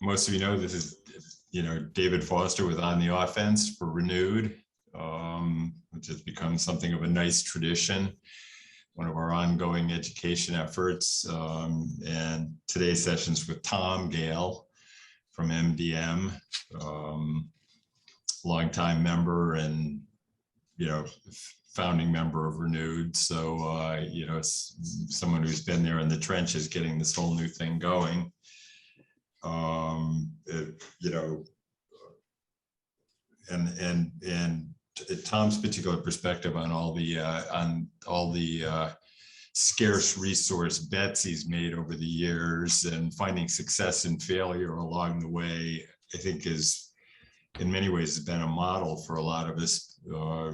most of you know, this is, David Foster with On the Offense for Renewed, which has become something of a nice tradition, one of our ongoing education efforts. And today's session's with Tom Gale from MDM, longtime member and, founding member of Renewed. So, someone who's been there in the trenches getting this whole new thing going. And Tom's particular perspective on all the scarce resource bets he's made over the years and finding success and failure along the way, I think is in many ways has been a model for a lot of us.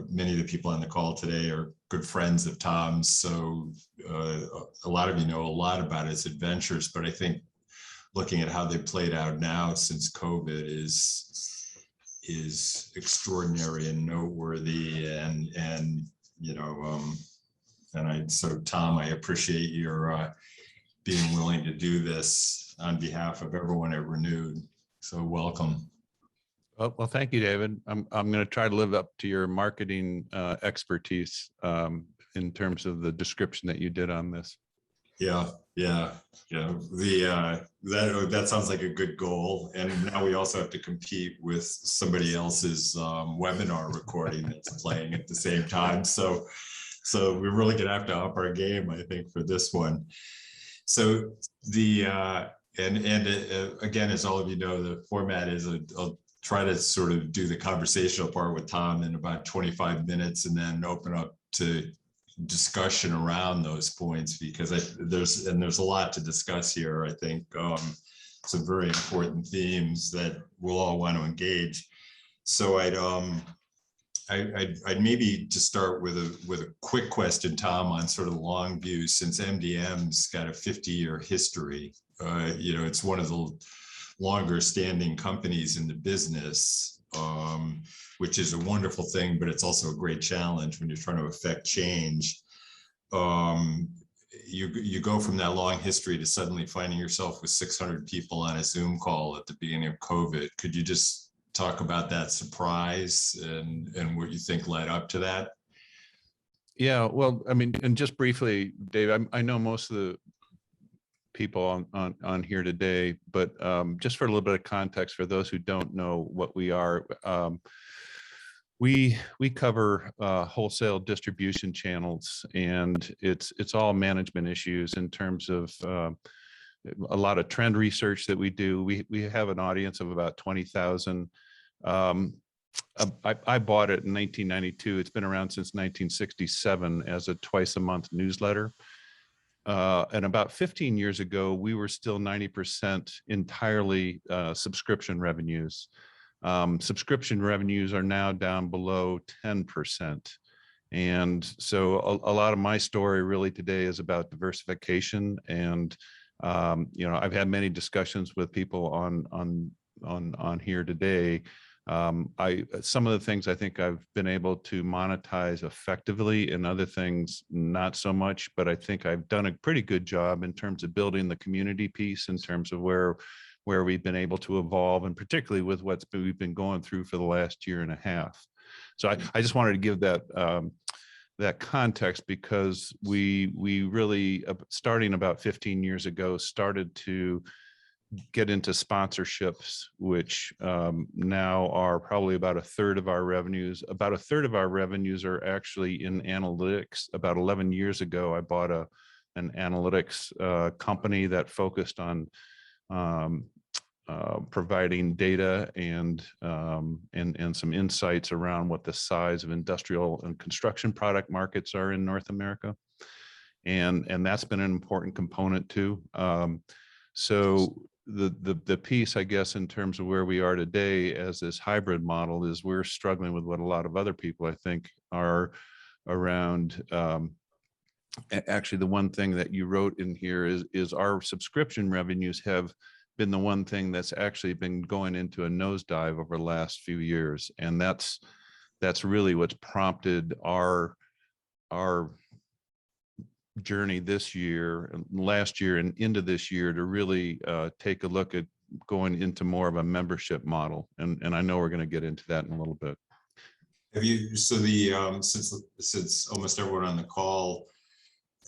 Many of the people on the call today are good friends of Tom's, so a lot of you know a lot about his adventures, but I think looking at how they played out now since COVID is extraordinary and noteworthy, so Tom, I appreciate your being willing to do this on behalf of everyone at Renewed. So welcome. Well, thank you, David. I'm going to try to live up to your marketing expertise in terms of the description that you did on this. Yeah. That sounds like a good goal. And now we also have to compete with somebody else's webinar recording that's playing at the same time. So we're really gonna have to up our game, I think, for this one. So again, as all of you know, the format is I'll try to sort of do the conversational part with Tom in about 25 minutes and then open up to discussion around those points, because there's a lot to discuss here. I think some very important themes that we'll all want to engage. So I'd maybe just start with a quick question, Tom, on sort of the long view, since MDM's got a 50-year history. It's one of the longer standing companies in the business, which is a wonderful thing, but it's also a great challenge when you're trying to affect change. You go from that long history to suddenly finding yourself with 600 people on a Zoom call at the beginning of COVID. Could you just talk about that surprise and what you think led up to that? Yeah, well, I mean, and just briefly, Dave, I know most of the people on here today, but just for a little bit of context for those who don't know what we are, we cover wholesale distribution channels, and it's all management issues in terms of a lot of trend research that we do. We have an audience of about 20,000. I bought it in 1992. It's been around since 1967 as a twice a month newsletter. And about 15 years ago, we were still 90% entirely subscription revenues. Subscription revenues are now down below 10%. And so a lot of my story really today is about diversification. And, I've had many discussions with people on here today. Some of the things I think I've been able to monetize effectively, and other things not so much, but I think I've done a pretty good job in terms of building the community piece, in terms of where we've been able to evolve, and particularly with we've been going through for the last year and a half. So I just wanted to give that context, because we really, starting about 15 years ago, started to get into sponsorships, which now are probably about a third of our revenues. About a third of our revenues are actually in analytics. About 11 years ago, I bought an analytics company that focused on providing data and some insights around what the size of industrial and construction product markets are in North America, and that's been an important component too. So the piece, I guess, in terms of where we are today as this hybrid model, is we're struggling with what a lot of other people, I think, are around. Actually, the one thing that you wrote in here is our subscription revenues have been the one thing that's actually been going into a nosedive over the last few years, and that's really what's prompted our journey this year and last year and into this year to really take a look at going into more of a membership model. And I know we're going to get into that in a little bit. Have you, so the, since almost everyone on the call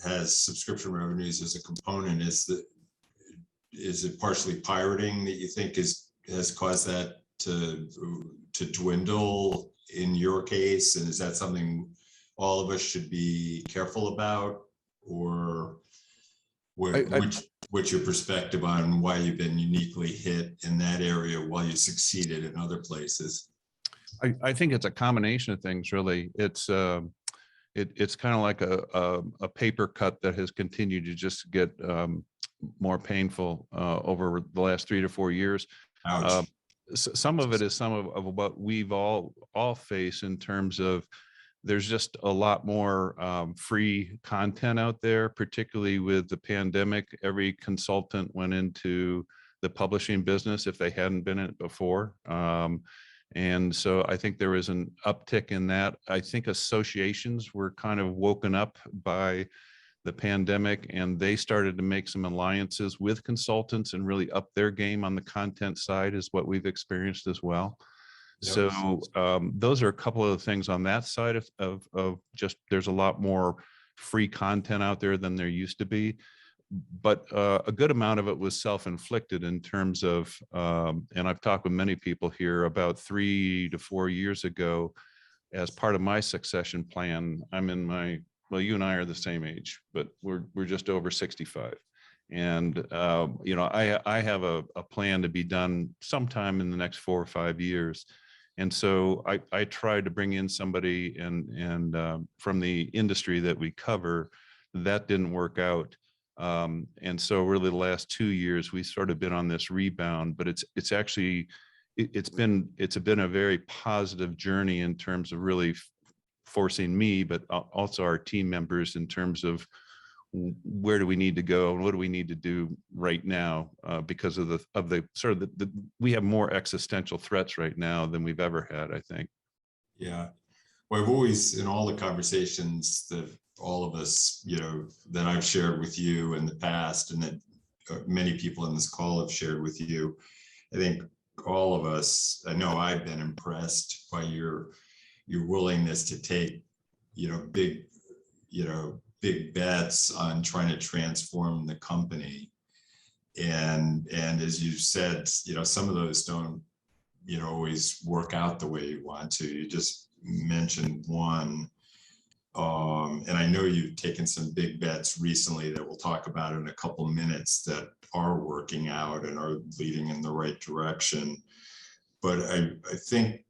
has subscription revenues as a component, is it partially pirating that you think has caused that to dwindle in your case? And is that something all of us should be careful about? Or what's your perspective on why you've been uniquely hit in that area while you succeeded in other places? I think it's a combination of things, really. It's kind of like a paper cut that has continued to just get more painful over the last 3 to 4 years. Some of it is some of what we've all face in terms of there's just a lot more free content out there, particularly with the pandemic. Every consultant went into the publishing business if they hadn't been in it before. And so I think there is an uptick in that. I think associations were kind of woken up by the pandemic, and they started to make some alliances with consultants and really up their game on the content side, is what we've experienced as well. Yep. So those are a couple of things on that side of just, there's a lot more free content out there than there used to be. But a good amount of it was self-inflicted in terms of, and I've talked with many people here, about 3 to 4 years ago, as part of my succession plan. I'm in my, well, you and I are the same age, but we're just over 65. And, you know, I have a plan to be done sometime in the next 4 or 5 years. And so I tried to bring in somebody and from the industry that we cover. That didn't work out. And so really the last 2 years, we sort of been on this rebound, but it's actually, it's been a very positive journey in terms of really forcing me, but also our team members, in terms of where do we need to go and what do we need to do right now, because of the sort of we have more existential threats right now than we've ever had, I think. Yeah. Well, I've always, in all the conversations that all of us, you know, that I've shared with you in the past, and that many people in this call have shared with you, I think all of us, I know I've been impressed by your willingness to take, you know, big bets on trying to transform the company. And as you said, you know, some of those don't, you know, always work out the way you want to. You just mentioned one. And I know you've taken some big bets recently that we'll talk about in a couple of minutes that are working out and are leading in the right direction. But I think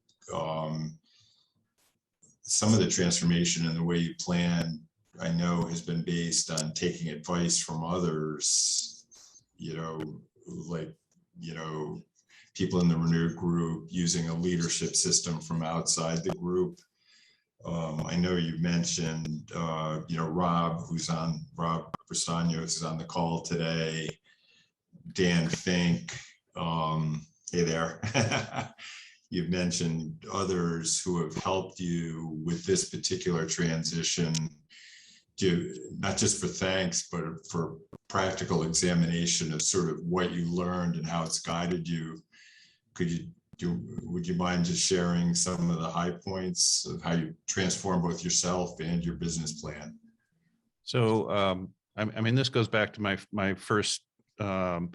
some of the transformation and the way you plan, I know, has been based on taking advice from others, you know, like, you know, people in the Renew group, using a leadership system from outside the group. I know you mentioned, you know, Rob Bristaño, who's on the call today, Dan Fink, hey there. You've mentioned others who have helped you with this particular transition, not just for thanks, but for practical examination of sort of what you learned and how it's guided you. Would you mind just sharing some of the high points of how you transform both yourself and your business plan? So, I mean, this goes back to my first NPA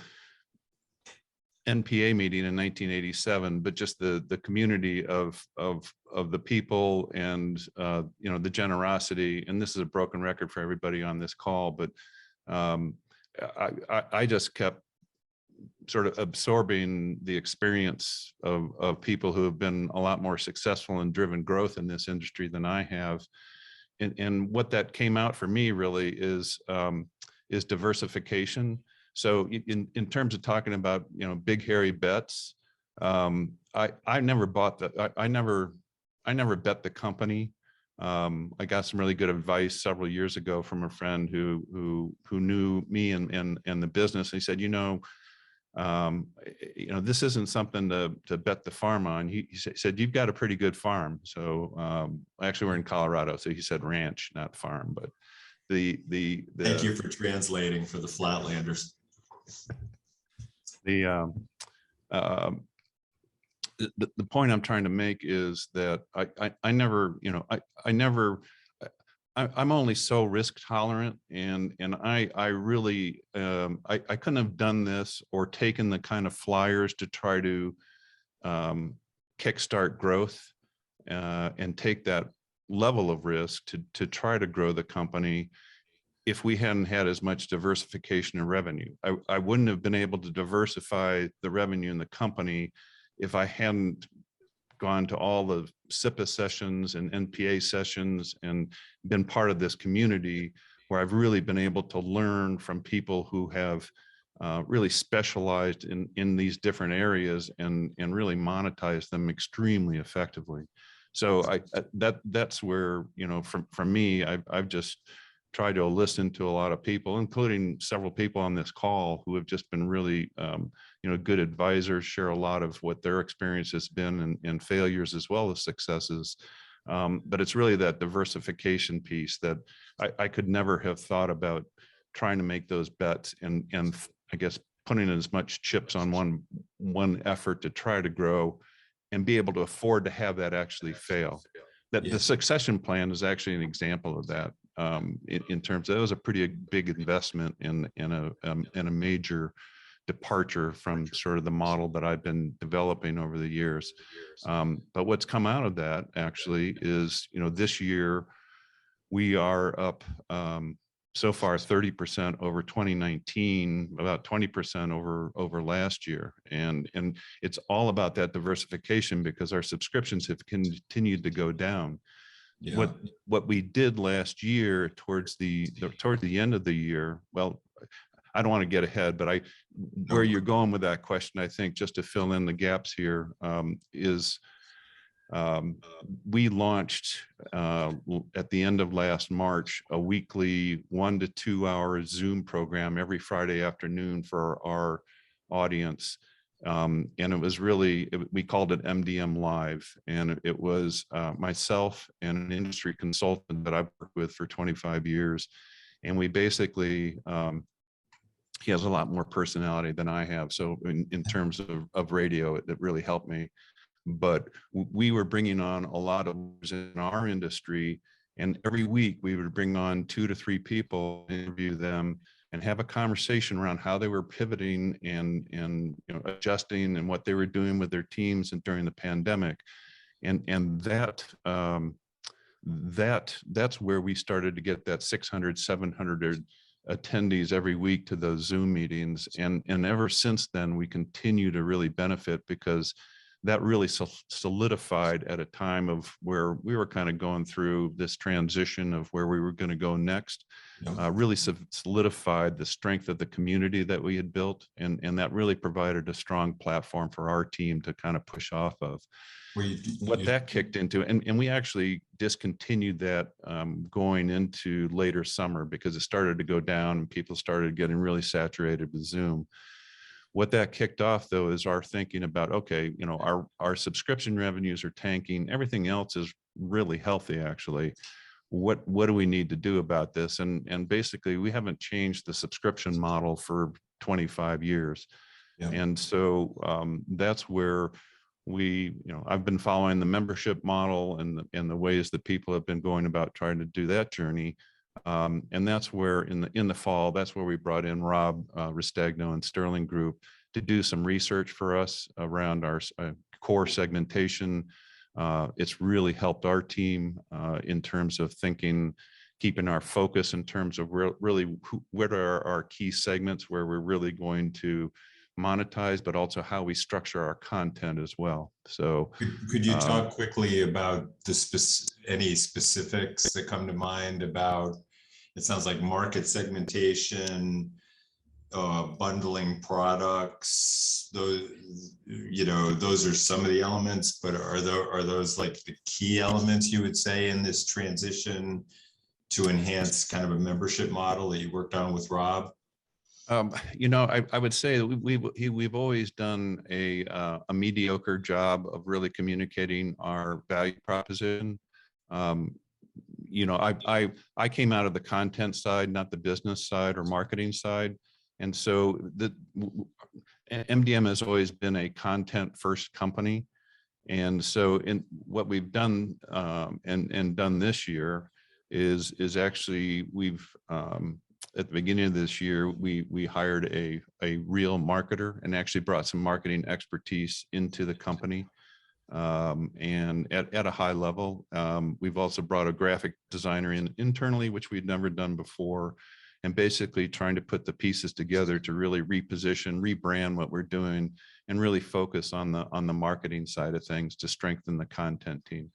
meeting in 1987, but just the community of the people and, you know, the generosity. And this is a broken record for everybody on this call, but I just kept sort of absorbing the experience of people who have been a lot more successful and driven growth in this industry than I have. And what that came out for me really is diversification. So in terms of talking about, you know, big hairy bets, I never bought that. I never bet the company. I got some really good advice several years ago from a friend who knew me and the business. He said, you know, this isn't something to bet the farm on. He said, you've got a pretty good farm. So actually we're in Colorado. So he said ranch, not farm, but the thank you for translating for the Flatlanders. um, the point I'm trying to make is that I never, I never, I'm only so risk tolerant, and I really I couldn't have done this or taken the kind of flyers to try to kickstart growth and take that level of risk to try to grow the company if we hadn't had as much diversification in revenue. I wouldn't have been able to diversify the revenue in the company if I hadn't gone to all the SIPA sessions and NPA sessions and been part of this community where I've really been able to learn from people who have really specialized in these different areas and really monetize them extremely effectively. So that's where, from me, I've just tried to listen to a lot of people, including several people on this call who have just been really, good advisors, share a lot of what their experience has been and failures as well as successes. But it's really that diversification piece that I could never have thought about trying to make those bets and I guess putting as much chips on one effort to try to grow and be able to afford to have that actually fail. That the succession plan is actually an example of that. In terms of, it was a pretty big investment in a major departure from sort of the model that I've been developing over the years. But what's come out of that actually is, this year we are up so far 30% over 2019, about 20% over last year. And it's all about that diversification because our subscriptions have continued to go down. Yeah. What we did last year towards the end of the year, well, I don't want to get ahead, but where you're going with that question, I think just to fill in the gaps here, is we launched at the end of last March a weekly 1 to 2 hour Zoom program every Friday afternoon for our audience. And it was really, we called it MDM Live. And it was myself and an industry consultant that I've worked with for 25 years. And we basically, he has a lot more personality than I have. So in terms of radio, it really helped me. But we were bringing on a lot of in our industry, and every week we would bring on 2 to 3 people, interview them, and have a conversation around how they were pivoting and adjusting and what they were doing with their teams and during the pandemic, and that's where we started to get that 600, 700 attendees every week to those Zoom meetings, and ever since then we continue to really benefit because that really solidified at a time of where we were kind of going through this transition of where we were going to go next. Really solidified the strength of the community that we had built, and that really provided a strong platform for our team to kind of push off of. What that kicked into, and we actually discontinued that going into later summer because it started to go down and people started getting really saturated with Zoom. What that kicked off, though, is our thinking about, okay, our subscription revenues are tanking. Everything else is really healthy, actually. What do we need to do about this? And basically, we haven't changed the subscription model for 25 years. Yeah. And so that's where I've been following the membership model and the ways that people have been going about trying to do that journey. And that's where in the fall, that's where we brought in Rob Restagno and Sterling Group to do some research for us around our core segmentation. It's really helped our team in terms of thinking, keeping our focus in terms of really what are our key segments where we're really going to monetize, but also how we structure our content as well. So could you talk quickly about any specifics that come to mind about, it sounds like market segmentation, bundling products, those are some of the elements, but are those like the key elements you would say in this transition to enhance kind of a membership model that you worked on with Rob? I would say that we've always done a mediocre job of really communicating our value proposition. I came out of the content side, not the business side or marketing side. And so MDM has always been a content first company. And so in what we've done and done this year is actually we've at the beginning of this year, we hired a real marketer and actually brought some marketing expertise into the company. And at a high level, we've also brought a graphic designer in internally, which we'd never done before, and basically trying to put the pieces together to really reposition, rebrand what we're doing, and really focus on the marketing side of things to strengthen the content team.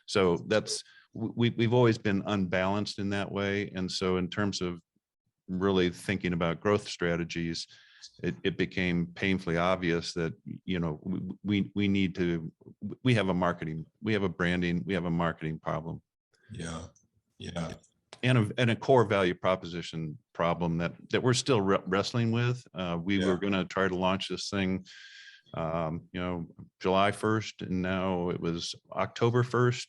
So that's we've always been unbalanced in that way, and so in terms of really thinking about growth strategies, it became painfully obvious that, you know, we need to, we have a marketing, we have a branding, we have a marketing problem. Yeah. Yeah. And a core value proposition problem that we're still wrestling with. We were going to try to launch this thing, you know, July 1st, and now it was October 1st.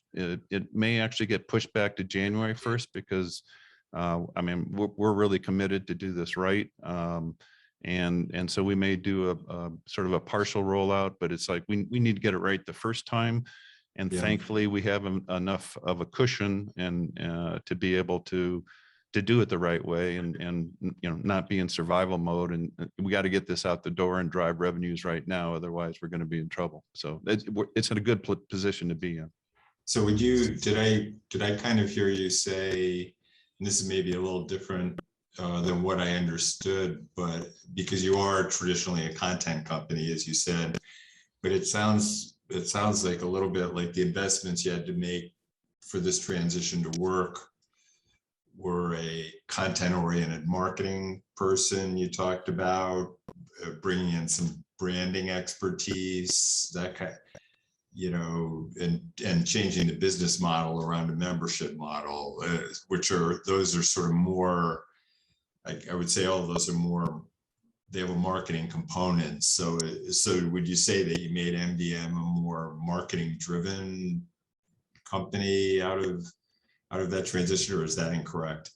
It may actually get pushed back to January 1st because, I mean, we're really committed to do this right. And so we may do a sort of a partial rollout, but it's like we need to get it right the first time. And thankfully, we have enough of a cushion and to be able to do it the right way and you know, not be in survival mode. And we got to get this out the door and drive revenues right now. Otherwise, we're going to be in trouble. So it's in a good position to be in. So would you, did I kind of hear you say, and this is maybe a little different than what I understood, but because you are traditionally a content company, as you said, but it sounds like a little bit like the investments you had to make for this transition to work were a content-oriented marketing person you talked about, bringing in some branding expertise, that kind, you know, and changing the business model around a membership model, those are sort of more, I would say all of those are more, they have a marketing component. So would you say that you made MDM a more marketing driven company out of that transition, or is that incorrect?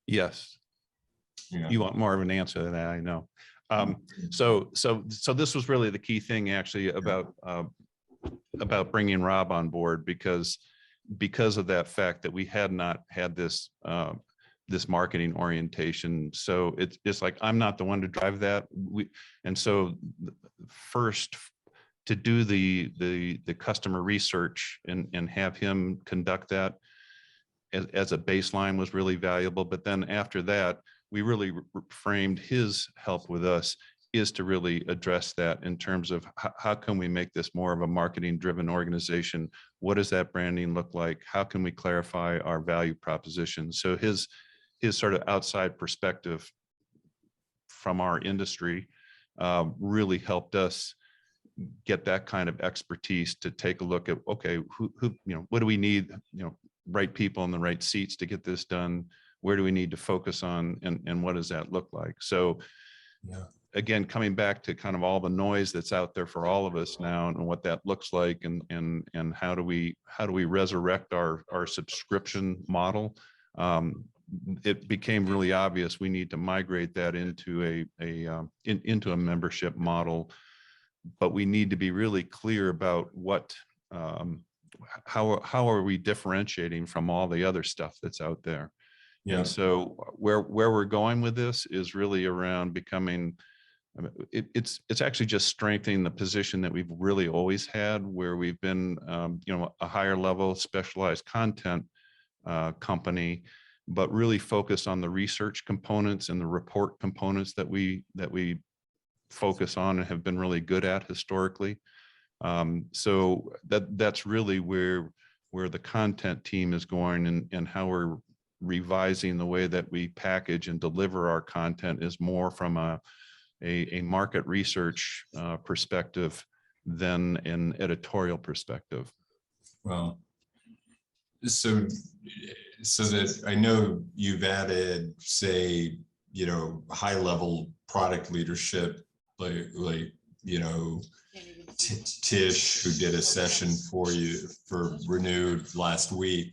Yes. Yeah. You want more of an answer than that, I know. So this was really the key thing actually about bringing Rob on board, because of that fact that we had not had this this marketing orientation. So it's like, I'm not the one to drive that. And so first, to do the customer research and have him conduct that as a baseline was really valuable. But then after that, we really framed his help with us is to really address that in terms of how can we make this more of a marketing driven organization? What does that branding look like? How can we clarify our value proposition? So his sort of outside perspective from our industry really helped us get that kind of expertise to take a look at, okay, who you know, what do we need, you know, right people in the right seats to get this done? Where do we need to focus on, and what does that look like? So again, coming back to kind of all the noise that's out there for all of us now and what that looks like, and how do we resurrect our subscription model? It became really obvious we need to migrate that into a membership model, but we need to be really clear about what how are we differentiating from all the other stuff that's out there. And so where we're going with this is really around becoming, it's actually just strengthening the position that we've really always had, where we've been you know, a higher level specialized content company, but really focus on the research components and the report components that we focus on and have been really good at historically. So that's really where the content team is going, and how we're revising the way that we package and deliver our content is more from a market research perspective than an editorial perspective. Well, so that I know you've added, say, you know, high level product leadership, like you know, Tish, who did a session for Renewed last week.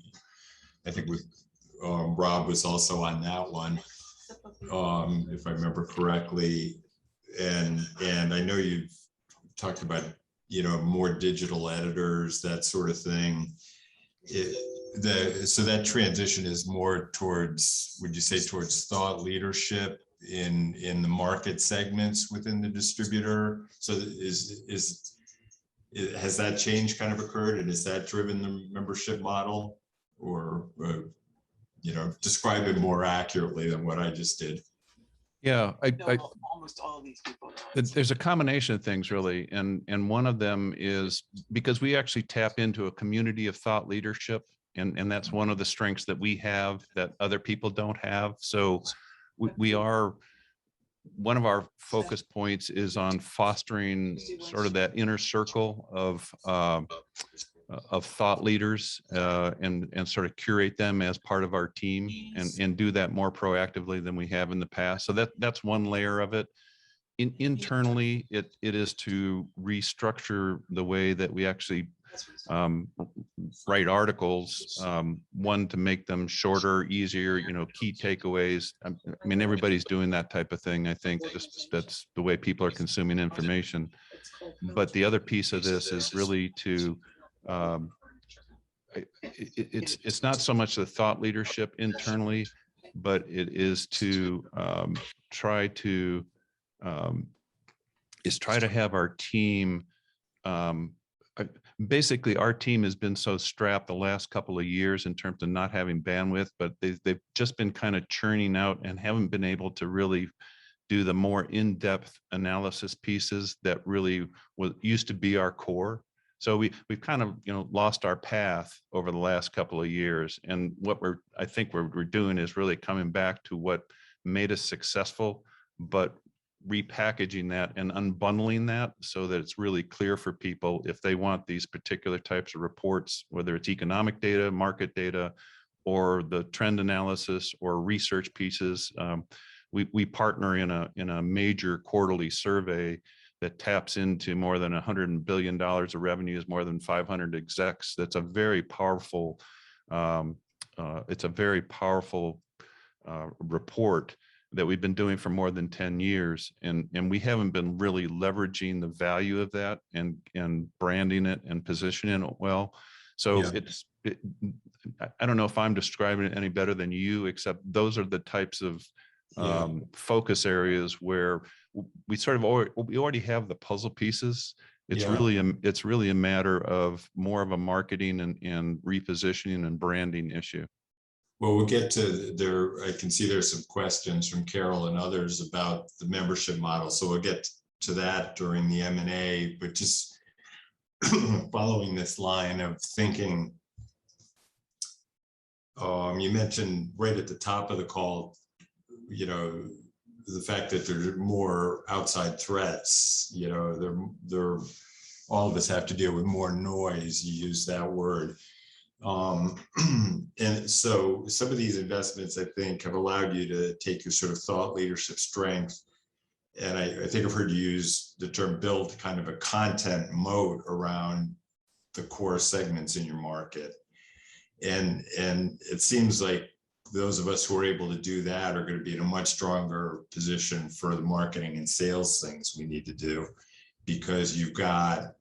I think with Rob was also on that one, if I remember correctly. and I know you've talked about, more digital editors, that sort of thing. So that transition is more towards, would you say, towards thought leadership in the market segments within the distributor? So has that change kind of occurred, and has that driven the membership model, or describe it more accurately than what I just did? Yeah, Almost all of these people. There's a combination of things, really, and one of them is because we actually tap into a community of thought leadership, and that's one of the strengths that we have that other people don't have. So we are, one of our focus points is on fostering sort of that inner circle of thought leaders, and sort of curate them as part of our team, and do that more proactively than we have in the past. So that's one layer of it. Internally, it is to restructure the way that we actually write articles, one, to make them shorter, easier, key takeaways. I mean, everybody's doing that type of thing. I think that's the way people are consuming information. But the other piece of this is really to, it's not so much the thought leadership internally, but it is to try to have our team, basically our team has been so strapped the last couple of years in terms of not having bandwidth, but they've just been kind of churning out and haven't been able to really do the more in-depth analysis pieces that really used to be our core. So we've kind of lost our path over the last couple of years, and what I think we're doing is really coming back to what made us successful, but repackaging that and unbundling that so that it's really clear for people if they want these particular types of reports, whether it's economic data, market data, or the trend analysis or research pieces. We partner in a major quarterly survey that taps into more than $100 billion of revenues, more than 500 execs. That's a very powerful, report that we've been doing for more than 10 years. And we haven't been really leveraging the value of that and branding it and positioning it well. So yeah. I don't know if I'm describing it any better than you, except those are the types of focus areas where we already have the puzzle pieces. It's really a matter of more of a marketing and repositioning and branding issue. Well, we'll get to there. I can see there's some questions from Carol and others about the membership model. So we'll get to that during the M&A, but just following this line of thinking, you mentioned right at the top of the call, the fact that there's more outside threats, they're all of us have to deal with more noise. You use that word. And so some of these investments, I think, have allowed you to take your sort of thought leadership strength. And I think I've heard you use the term build kind of a content moat around the core segments in your market. And it seems like those of us who are able to do that are going to be in a much stronger position for the marketing and sales things we need to do, because you've got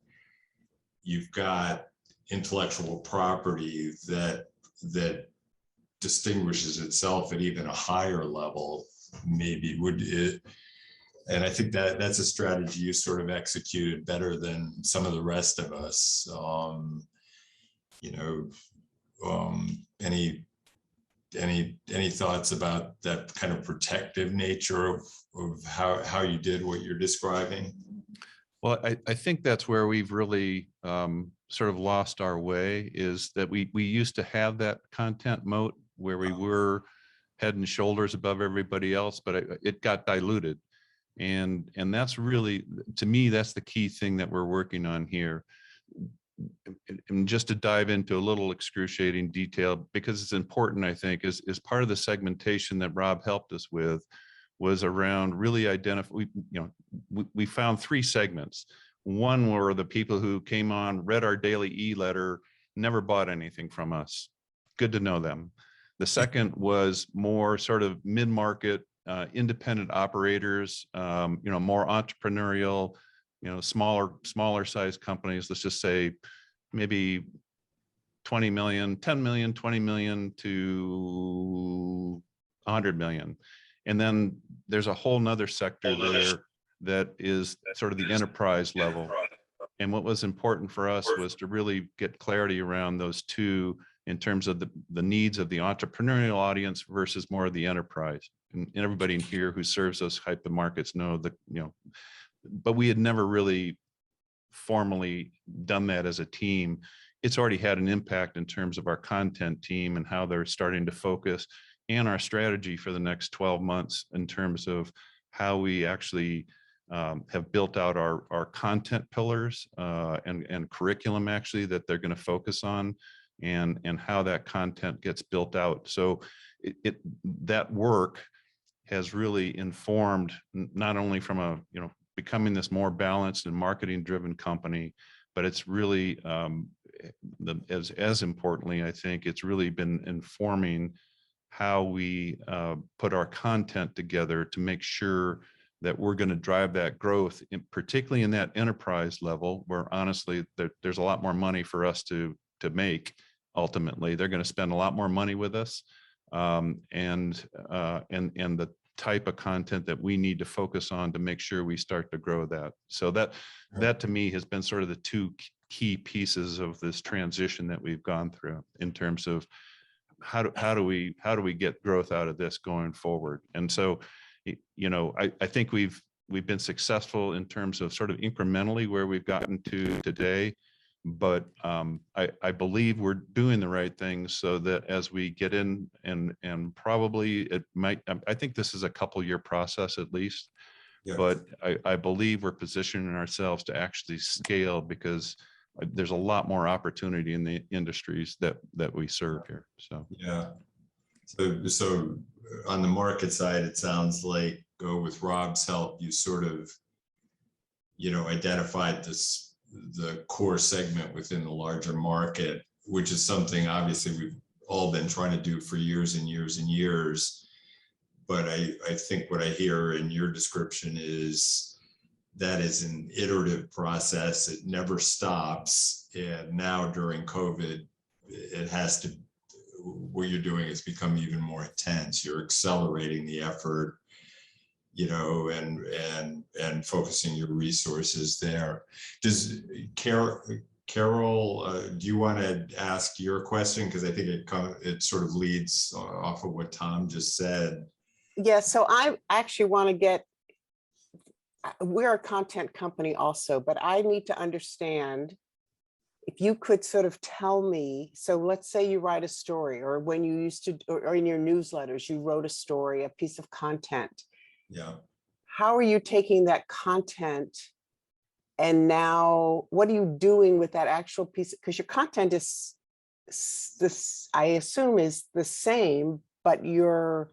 intellectual property that distinguishes itself at even a higher level, maybe would it. And I think that's a strategy you sort of executed better than some of the rest of us. Any thoughts about that kind of protective nature of how you did what you're describing? Well, I think that's where we've really sort of lost our way, is that we used to have that content moat where we were head and shoulders above everybody else, but it got diluted. And that's really, to me, that's the key thing that we're working on here. And just to dive into a little excruciating detail, because it's important, I think, is part of the segmentation that Rob helped us with was around really identify, we found three segments. One were the people who came on, read our daily e-letter, never bought anything from us. Good to know them. The second was more sort of mid-market, independent operators, more entrepreneurial, smaller size companies, let's just say maybe 20 million, 10 million, 20 million to 100 million. And then there's a whole nother sector there that is sort of the enterprise level. And what was important for us was to really get clarity around those two in terms of the needs of the entrepreneurial audience versus more of the enterprise. And everybody in here who serves those type of markets know that, but we had never really formally done that as a team. It's already had an impact in terms of our content team and how they're starting to focus, and our strategy for the next 12 months in terms of how we actually have built out our content pillars and curriculum actually that they're going to focus on, and how that content gets built out. So that work has really informed not only from becoming this more balanced and marketing driven company, but it's really as importantly, I think it's really been informing how we put our content together to make sure that we're going to drive that growth, particularly in that enterprise level, where honestly there's a lot more money for us to make. Ultimately, they're going to spend a lot more money with us, and the type of content that we need to focus on to make sure we start to grow that. So that to me has been sort of the two key pieces of this transition that we've gone through in terms of how do we get growth out of this going forward. And so, I think we've been successful in terms of sort of incrementally where we've gotten to today, but I believe we're doing the right things so that as we get in, and probably I think this is a couple-year process at least, yeah. But I believe we're positioning ourselves to actually scale because there's a lot more opportunity in the industries that we serve here. So yeah. So on the market side, it sounds like with Rob's help, you sort of, identified the core segment within the larger market, which is something obviously we've all been trying to do for years and years and years. But I think what I hear in your description is that is an iterative process. It never stops. And now during COVID, what you're doing has become even more intense. You're accelerating the effort, and focusing your resources there. Does Carol, do you want to ask your question? Because I think it sort of leads off of what Tom just said. Yeah, so I actually want to we're a content company also, but I need to understand if you could sort of tell me, so let's say you write a story, or when you used to, or in your newsletters, you wrote a story, a piece of content. Yeah. How are you taking that content and now what are you doing with that actual piece? Because your content is this, I assume, is the same, but you're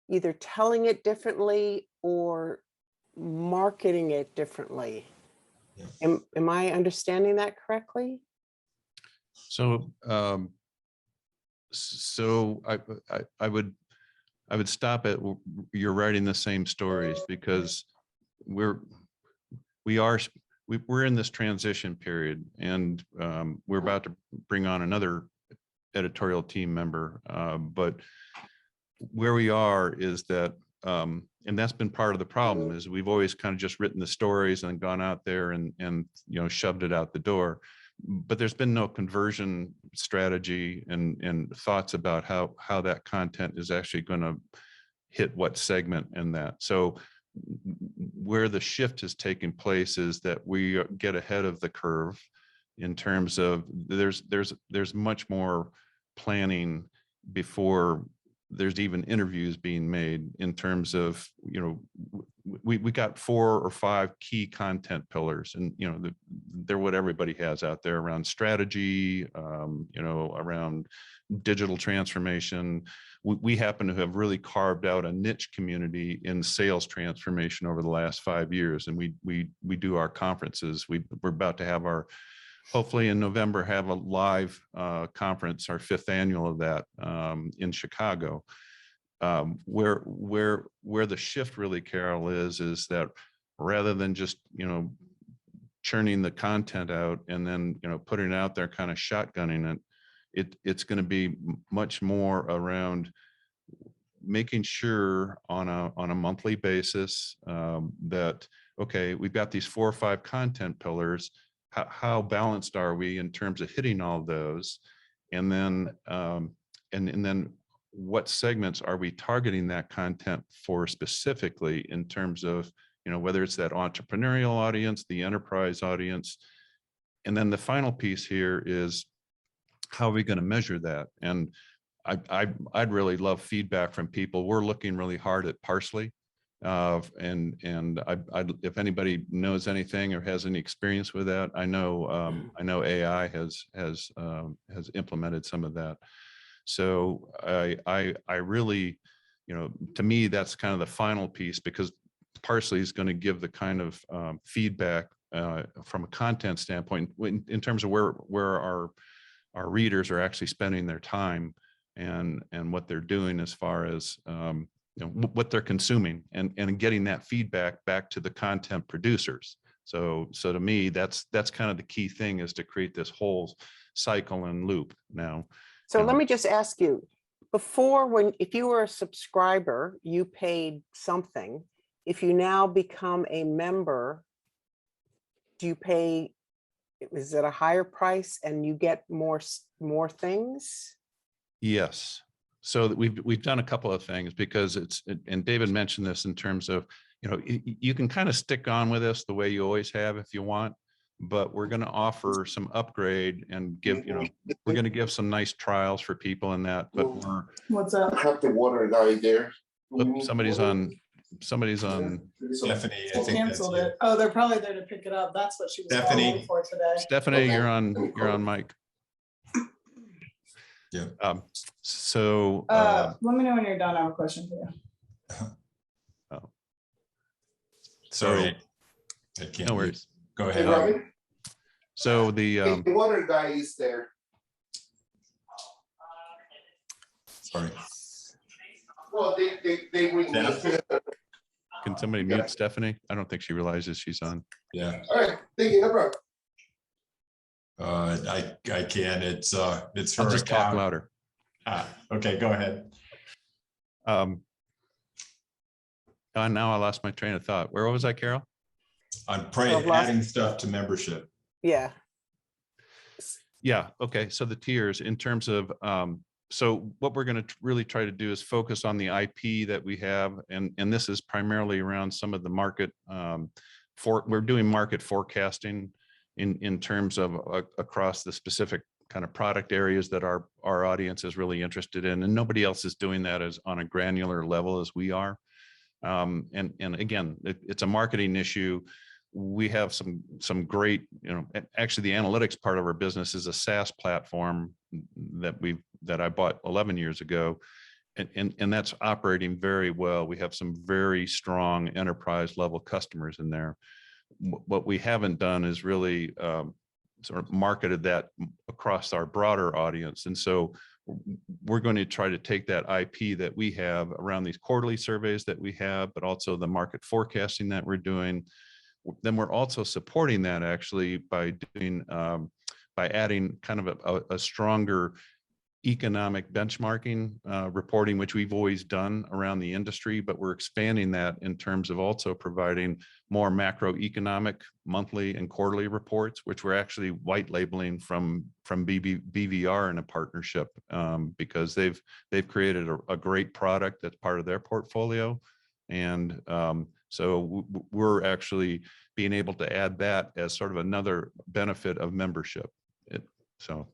either telling it differently or marketing it differently. Yeah. Am I understanding that correctly? So, I would stop at you're writing the same stories, because we're in this transition period, and we're about to bring on another editorial team member. But where we are is that, and that's been part of the problem, is we've always kind of just written the stories and gone out there and shoved it out the door. But there's been no conversion strategy and thoughts about how that content is actually going to hit what segment in that. So where the shift has taken place is that we get ahead of the curve in terms of there's much more planning before there's even interviews being made, in terms of, we got 4 or 5 key content pillars, and they're what everybody has out there around strategy, around digital transformation. We happen to have really carved out a niche community in sales transformation over the last 5 years, and we do our conferences. We're about to have hopefully in November, have a live conference, our 5th annual of that, in Chicago. where the shift really, Carol, is that rather than just, churning the content out and then, putting it out there, kind of shotgunning it's going to be much more around making sure on a monthly basis that, okay, we've got these 4 or 5 content pillars. How balanced are we in terms of hitting all those? And then, and then what segments are we targeting that content for specifically in terms of, whether it's that entrepreneurial audience, the enterprise audience. And then the final piece here is, how are we going to measure that? And I'd really love feedback from people. We're looking really hard at Parsley. And if anybody knows anything or has any experience with that, I know AI has implemented some of that. So I really, to me, that's kind of the final piece, because Parsley is going to give the kind of feedback from a content standpoint in terms of where our readers are actually spending their time and what they're doing as far as what they're consuming, and getting that feedback back to the content producers. So to me, that's kind of the key thing, is to create this whole cycle and loop now. So let me just ask you, before, if you were a subscriber, you paid something. If you now become a member, do you pay, is it a higher price and you get more things? Yes. So we've done a couple of things, because and David mentioned this in terms of, you can kind of stick on with this the way you always have if you want, but we're going to offer some upgrade and give, we're going to give some nice trials for people in that, but What's up? I have the water guy there. somebody's on. Stephanie, I think Canceled it. Oh, they're probably there to pick it up. That's what she was Stephanie. calling for today. Stephanie, Okay. you're on mic. Yeah. So Let me know when you're done. I have a question for you. Sorry, I can't. No worries. Go Hey, ahead. Robin, So the the water guy is there. Sorry. Well, they ring me. can somebody mute Stephanie? I don't think she realizes she's on. Yeah. All right, thank you, no problem. I can. It's her I'll just talk account. louder. Okay, go ahead. Now I lost my train of thought. Where was I, Carol? I'm I've lost- adding stuff to membership. Yeah. Yeah. Okay. So the tiers in terms of, so what we're going to really try to do is focus on the IP that we have. And this is primarily around some of the market, we're doing market forecasting in terms of across the specific kind of product areas that our audience is really interested in. And nobody else is doing that as on a granular level as we are. And again, it's a marketing issue. We have some great, actually the analytics part of our business is a SaaS platform that I bought 11 years ago. And that's operating very well. We have some very strong enterprise level customers in there. What we haven't done is really sort of marketed that across our broader audience. And so we're going to try to take that IP that we have around these quarterly surveys that we have, but also the market forecasting that we're doing. Then we're also supporting that actually by doing, by adding kind of a stronger economic benchmarking reporting, which we've always done around the industry, but we're expanding that in terms of also providing more macroeconomic monthly and quarterly reports, which we're actually white labeling from BVR in a partnership because they've created a great product that's part of their portfolio. And so we're actually being able to add that as sort of another benefit of membership. So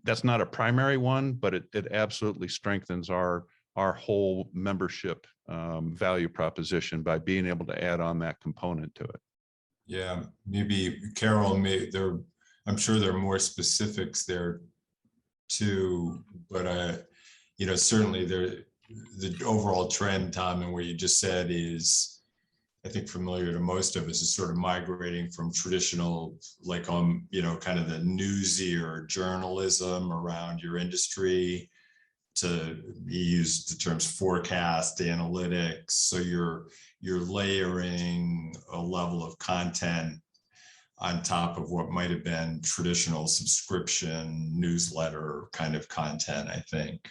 that's not a primary one, but it absolutely strengthens our whole membership value proposition by being able to add on that component to it. Yeah, maybe Carol, I'm sure there are more specifics there too, but certainly the overall trend, Tom, and what you just said is, I think, familiar to most of us, is sort of migrating from traditional, like kind of the newsier journalism around your industry he used the terms forecast, analytics. So you're layering a level of content on top of what might have been traditional subscription newsletter kind of content, I think.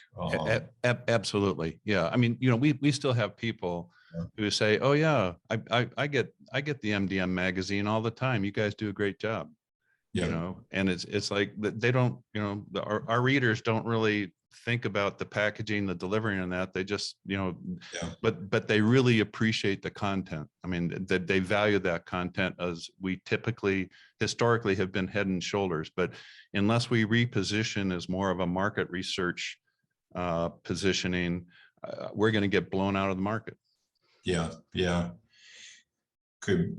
Absolutely. Yeah. I mean, we still have people who say, oh yeah, I get the MDM magazine all the time. You guys do a great job. Yeah. And it's like they don't, our readers don't really think about the packaging, the delivery and that. They just, but they really appreciate the content. I mean, they value that content, as we historically have been head and shoulders. But unless we reposition as more of a market research positioning, we're going to get blown out of the market. Yeah. Could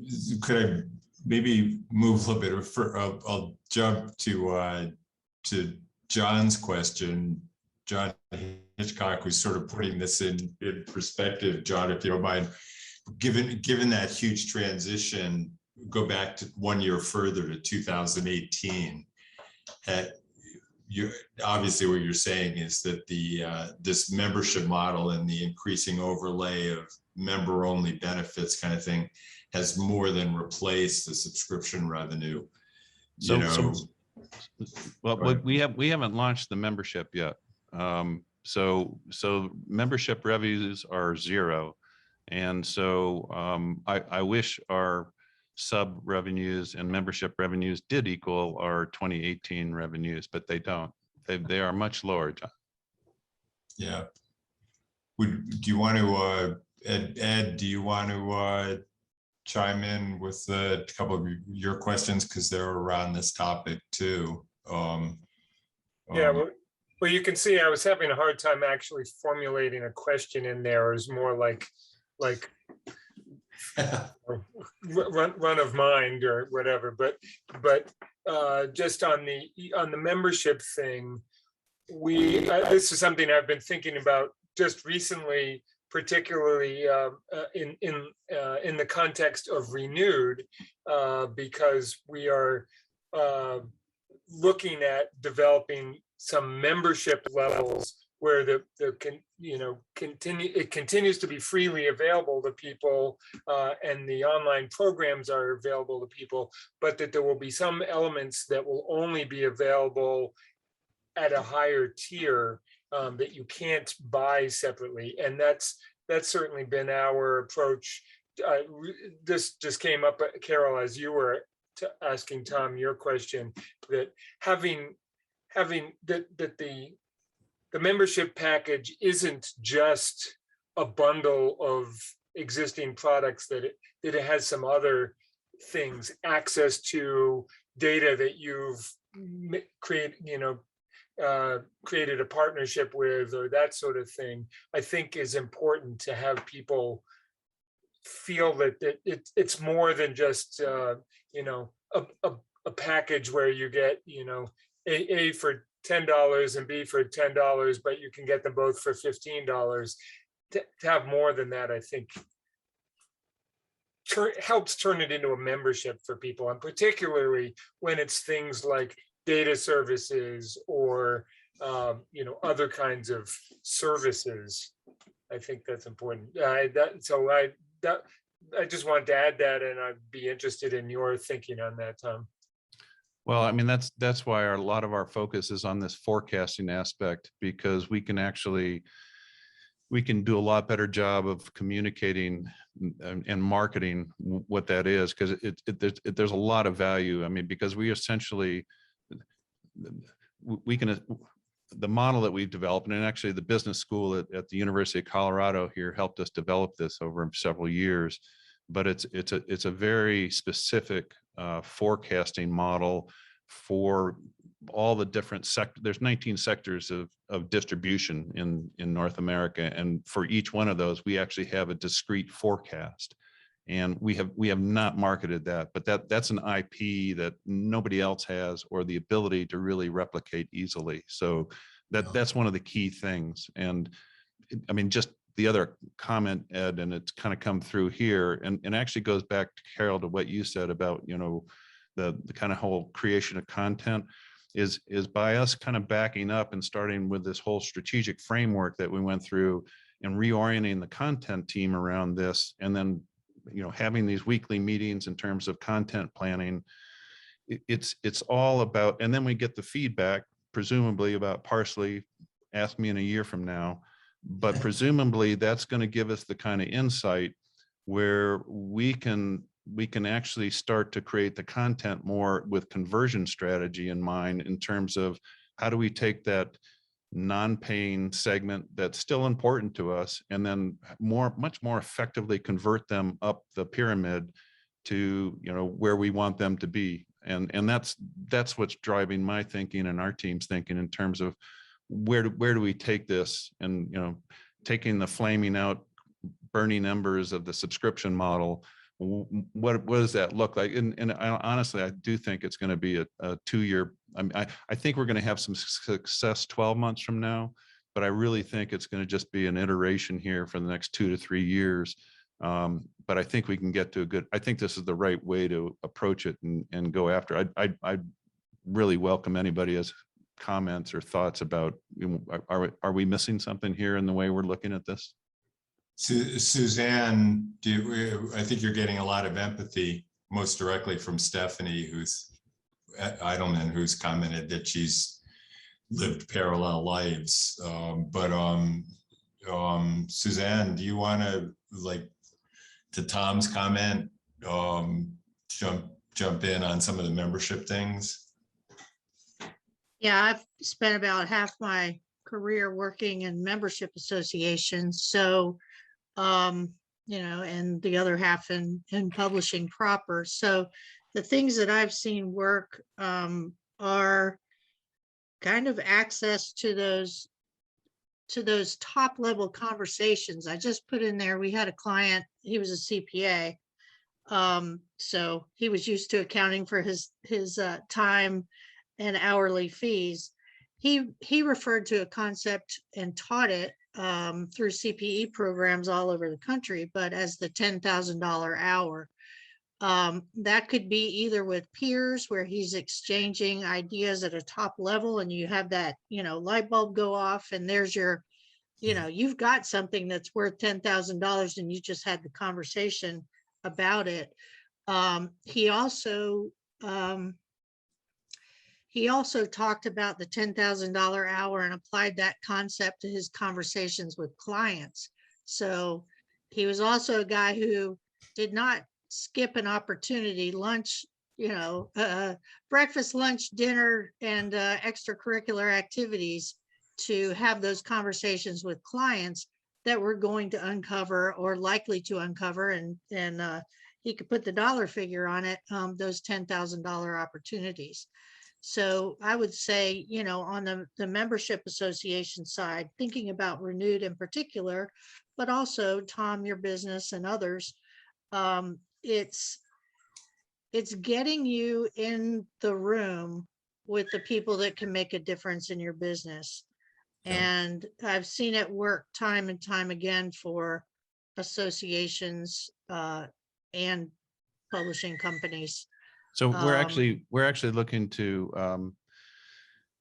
I maybe move a little bit? I'll jump to John's question. John Hitchcock was sort of putting this in perspective. John, if you don't mind, given that huge transition, go back to 1 year further to 2018. Obviously what you're saying is that this membership model and the increasing overlay of member-only benefits kind of thing has more than replaced the subscription revenue. We haven't launched the membership yet. So membership revenues are zero. And so I wish our sub revenues and membership revenues did equal our 2018 revenues, but they don't. They are much lower, John. Yeah. Do you want to, Ed, do you want to chime in with a couple of your questions, because they're around this topic too? Yeah, well, you can see I was having a hard time actually formulating a question in there. It was more like run of mind or whatever. But just on the membership thing, this is something I've been thinking about just recently, particularly in the context of Renewed, because we are looking at developing some membership levels where it continues to be freely available to people, and the online programs are available to people, but that there will be some elements that will only be available at a higher tier that you can't buy separately. And that's certainly been our approach. This just came up, Carol, as you were asking Tom your question, that having that the membership package isn't just a bundle of existing products, that it has some other things, access to data that you've created a partnership with, or that sort of thing, I think is important to have people feel that it's more than just a package where you get A for $10 and B for $10, but you can get them both for $15. To have more than that, I think helps turn it into a membership for people, and particularly when it's things like data services or other kinds of services. I think that's important. I just wanted to add that, and I'd be interested in your thinking on that, Tom. Well, I mean, that's why a lot of our focus is on this forecasting aspect, because we can do a lot better job of communicating and marketing what that is, because there's a lot of value. I mean, because we essentially, the model that we've developed, and actually the business school at the University of Colorado here helped us develop this over several years, but it's a very specific forecasting model for all the different sectors. There's 19 sectors of distribution in North America, and for each one of those, we actually have a discrete forecast. And we have not marketed that, but that's an IP that nobody else has, or the ability to really replicate easily. So that's one of the key things. And I mean, just the other comment, Ed, and it's kind of come through here, and actually goes back to Carol, to what you said about the kind of whole creation of content. is by us kind of backing up and starting with this whole strategic framework that we went through and reorienting the content team around this, and then, you know, having these weekly meetings in terms of content planning. It's all about, and then we get the feedback, presumably about Parsley, ask me in a year from now, but presumably that's going to give us the kind of insight where we can actually start to create the content more with conversion strategy in mind, in terms of how do we take that non-paying segment that's still important to us, and then much more effectively convert them up the pyramid to, you know, where we want them to be. And that's what's driving my thinking and our team's thinking in terms of where do we take this, and, you know, taking the flaming out, burning embers of the subscription model. What does that look like? And honestly, I do think it's going to be a 2-year. I think we're going to have some success 12 months from now, but I really think it's going to just be an iteration here for the next 2 to 3 years. But I think we can get to a good, I think this is the right way to approach it and go after. I really welcome anybody has comments or thoughts about, you know, are we missing something here in the way we're looking at this? Suzanne, I think you're getting a lot of empathy, most directly from Stephanie, who's Eidelman, who's commented that she's lived parallel lives. Suzanne, do you want to, like, to Tom's comment, jump in on some of the membership things? Yeah, I've spent about half my career working in membership associations. So, you know, and the other half in publishing proper. So the things that I've seen work are kind of access to those top level conversations. I just put in there, we had a client, he was a CPA. So he was used to accounting for his time and hourly fees. He referred to a concept and taught it through CPE programs all over the country, but as the $10,000 hour. That could be either with peers where he's exchanging ideas at a top level, and you have that, you know, light bulb go off, and there's your, you know, you've got something that's worth $10,000 and you just had the conversation about it. He also talked about the $10,000 hour and applied that concept to his conversations with clients. So he was also a guy who did not skip an opportunity, lunch, you know, breakfast, lunch, dinner, and extracurricular activities to have those conversations with clients that we're going to uncover or likely to uncover. And he could put the dollar figure on it, those $10,000 opportunities. So I would say, you know, on the membership association side, thinking about Renewed in particular, but also Tom, your business and others, it's getting you in the room with the people that can make a difference in your business. Yeah. And I've seen it work time and time again for associations and publishing companies. So we're actually looking to,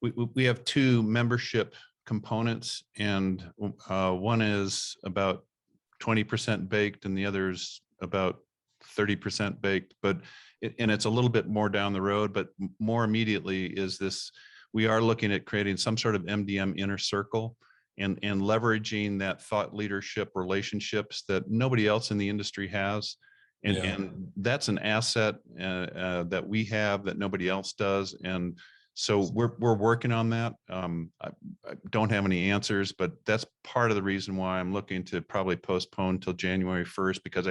we have 2 membership components, and one is about 20% baked and the other's about 30% baked, and it's a little bit more down the road, but more immediately is this, we are looking at creating some sort of MDM inner circle and leveraging that thought leadership relationships that nobody else in the industry has. And that's an asset that we have that nobody else does. And so we're working on that. I don't have any answers, but that's part of the reason why I'm looking to probably postpone till January 1st, because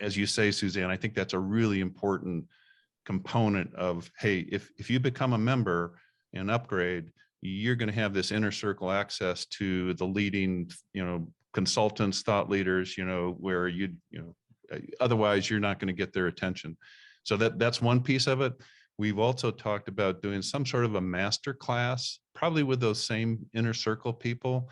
as you say, Suzanne, I think that's a really important component of, hey, if you become a member and upgrade, you're going to have this inner circle access to the leading, you know, consultants, thought leaders, you know, where otherwise you're not going to get their attention. So that's one piece of it. We've also talked about doing some sort of a master class, probably with those same inner circle people,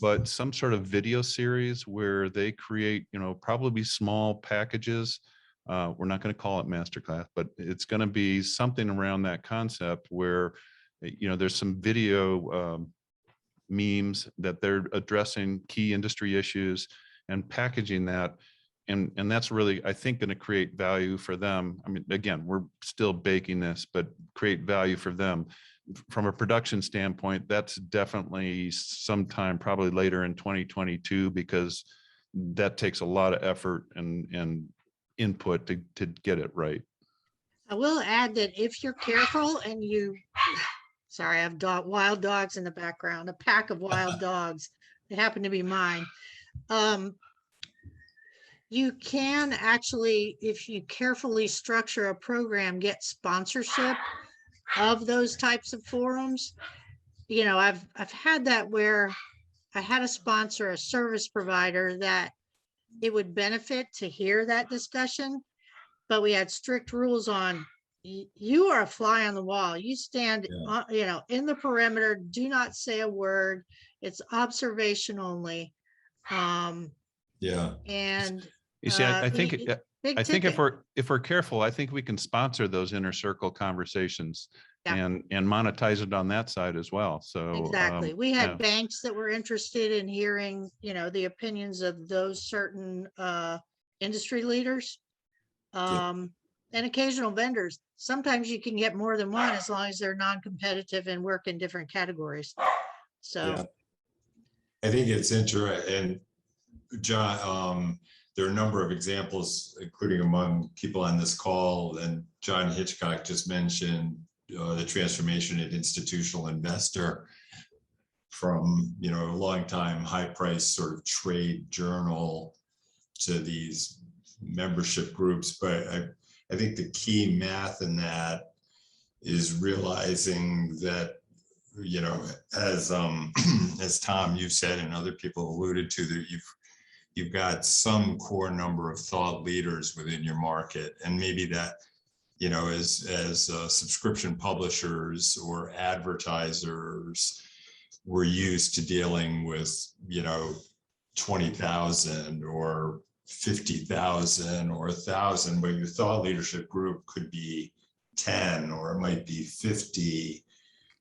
but some sort of video series where they create, you know, probably small packages. We're not going to call it master class, but it's going to be something around that concept where There's some video memes that they're addressing key industry issues and packaging that. And that's really, I think, going to create value for them. I mean, again, we're still baking this, but create value for them. From a production standpoint, that's definitely sometime probably later in 2022, because that takes a lot of effort and input to get it right. I will add that if you're careful and sorry, I have wild dogs in the background, a pack of wild dogs. They happen to be mine. You can actually, if you carefully structure a program, get sponsorship of those types of forums. I've had that where I had a sponsor, a service provider, that it would benefit to hear that discussion, but we had strict rules on, you are a fly on the wall. You stand, in the perimeter, do not say a word. It's observation only. And you see, I think ticket. if we're careful, I think we can sponsor those inner circle conversations. Yeah. And monetize it on that side as well. So exactly. We had banks that were interested in hearing, the opinions of those certain industry leaders. And occasional vendors. Sometimes you can get more than one as long as they're non-competitive and work in different categories. So I think it's interesting. And John, there are a number of examples, including among people on this call, and John Hitchcock just mentioned the transformation at institutional investor from, a long time high price sort of trade journal to these membership groups. But I think the key math in that is realizing that, as Tom, you've said, and other people alluded to, that you've got some core number of thought leaders within your market, and maybe that, as subscription publishers or advertisers, we're used to dealing with, 20,000 or 50,000 or 1,000, but your thought leadership group could be 10, or it might be 50,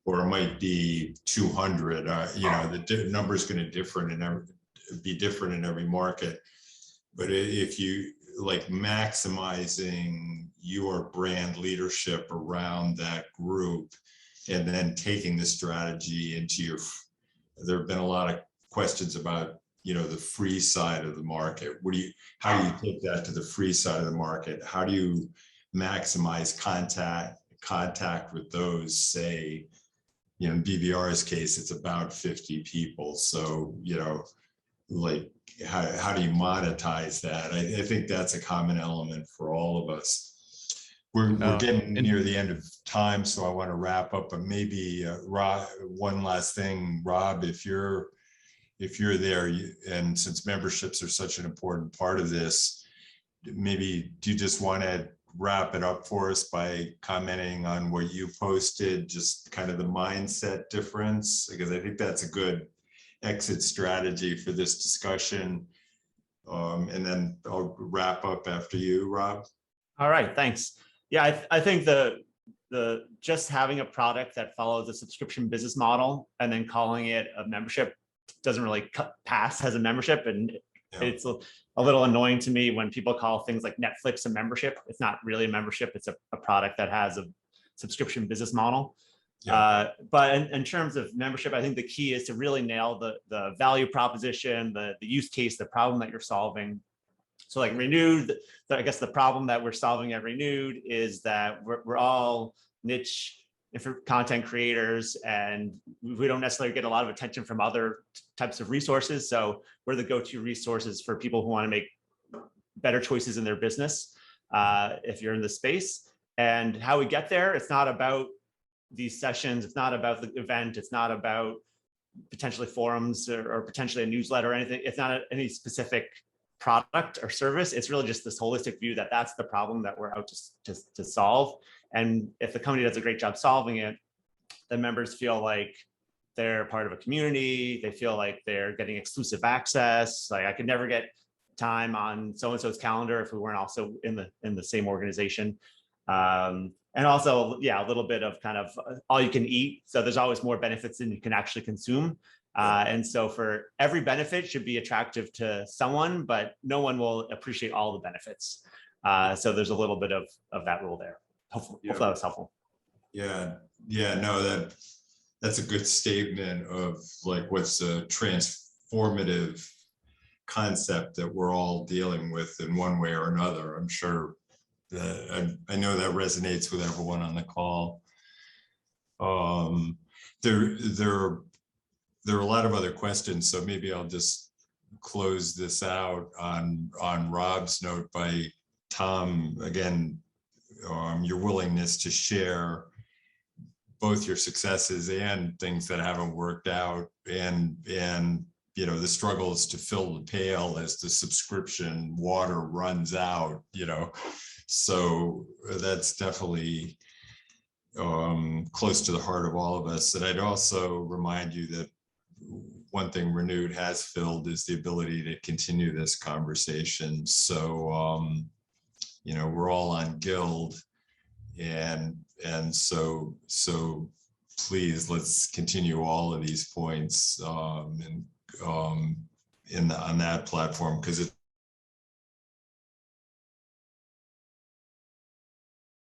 or it might be 200. The number is going to be different in every market. But if you like maximizing your brand leadership around that group, and then taking the strategy into there have been a lot of questions about, the free side of the market. How do you take that to the free side of the market? How do you maximize contact with those, say, in BVR's case, it's about 50 people. So, how do you monetize that? I think that's a common element for all of us. We're getting near the end of time, so I want to wrap up, but maybe Rob, one last thing, Rob, if you're there, and since memberships are such an important part of this, maybe do you just want to wrap it up for us by commenting on what you posted, just kind of the mindset difference? Because I think that's a good exit strategy for this discussion. And then I'll wrap up after you, Rob. All right, thanks. Yeah, I think the just having a product that follows a subscription business model and then calling it a membership doesn't really pass as a membership. And it's a little annoying to me when people call things like Netflix a membership. It's not really a membership. It's a product that has a subscription business model. But in terms of membership, I think the key is to really nail the value proposition, the use case, the problem that you're solving. So like Renewed, I guess the problem that we're solving at Renewed is that we're all niche content creators, and we don't necessarily get a lot of attention from other types of resources. So we're the go-to resources for people who want to make better choices in their business, if you're in the space. And how we get there, it's not about these sessions, it's not about the event, it's not about potentially forums or potentially a newsletter or anything. It's not any specific product or service. It's really just this holistic view that that's the problem that we're out to solve. And if the company does a great job solving it, the members feel like they're part of a community. They feel like they're getting exclusive access. Like I could never get time on so-and-so's calendar if we weren't also in the same organization. And also, yeah, a little bit of kind of all you can eat. So there's always more benefits than you can actually consume. And so for every benefit should be attractive to someone, but no one will appreciate all the benefits. So there's a little bit of that rule there. Hopefully that was helpful. Yeah, no, that's a good statement of like what's a transformative concept that we're all dealing with in one way or another. I'm sure that I know that resonates with everyone on the call. There are a lot of other questions, so maybe I'll just close this out on Rob's note by Tom, again, your willingness to share both your successes and things that haven't worked out, and you know, the struggles to fill the pail as the subscription water runs out, you know. So that's definitely close to the heart of all of us. And I'd also remind you that one thing Renewed has filled is the ability to continue this conversation. So, you know, we're all on Guild, and so please, let's continue all of these points on that platform, because it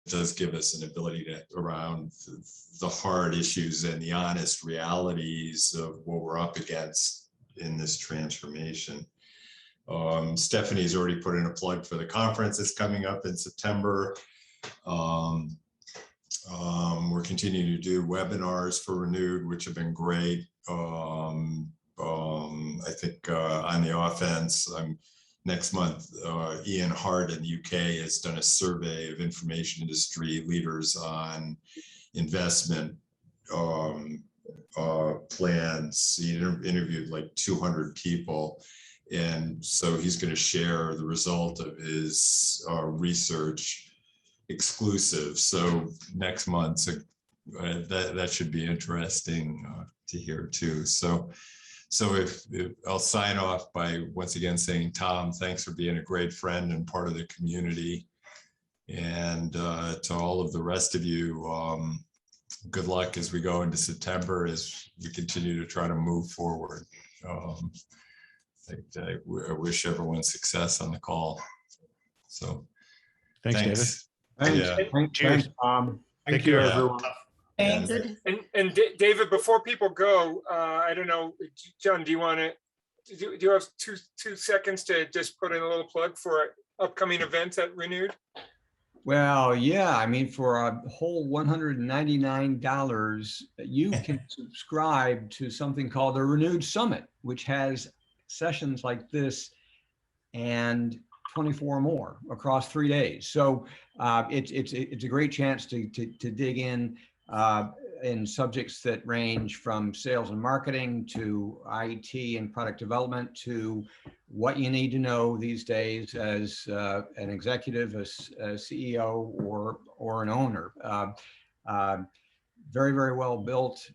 does give us an ability to around the hard issues and the honest realities of what we're up against in this transformation. Stephanie's already put in a plug for the conference that's coming up in September. We're continuing to do webinars for Renewed, which have been great. I think on the offense, next month, Ian Hart in the UK has done a survey of information industry leaders on investment plans. He interviewed like 200 people. And so he's going to share the result of his research exclusive. So next month, that should be interesting to hear too. So if I'll sign off by once again saying, Tom, thanks for being a great friend and part of the community. And to all of the rest of you, good luck as we go into September, as we continue to try to move forward. I wish everyone success on the call. So Thanks, David. Yeah. Cheers. Thank you, care. everyone. Thanks. And David, before people go, I don't know, John, do you want to, do you have two seconds to just put in a little plug for upcoming events at Renewed? Well, yeah, I mean, for a whole $199, you can subscribe to something called the Renewed Summit, which has sessions like this and 24 more across 3 days. So it's a great chance to dig in subjects that range from sales and marketing to IT and product development to what you need to know these days as an executive, as a CEO, or an owner. Very, very well built,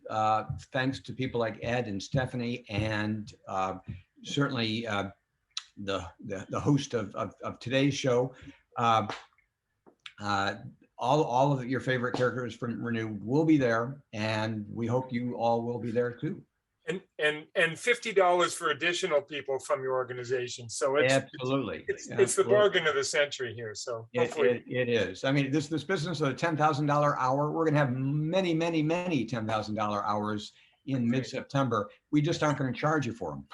thanks to people like Ed and Stephanie, and certainly the host of today's show. All of your favorite characters from Renewed will be there, and we hope you all will be there too. And $50 for additional people from your organization. So it's absolutely it's the bargain of the century here. So hopefully it is. I mean, this business of a $10,000 hour, we're going to have many $10,000 hours in mid-September. We just aren't going to charge you for them.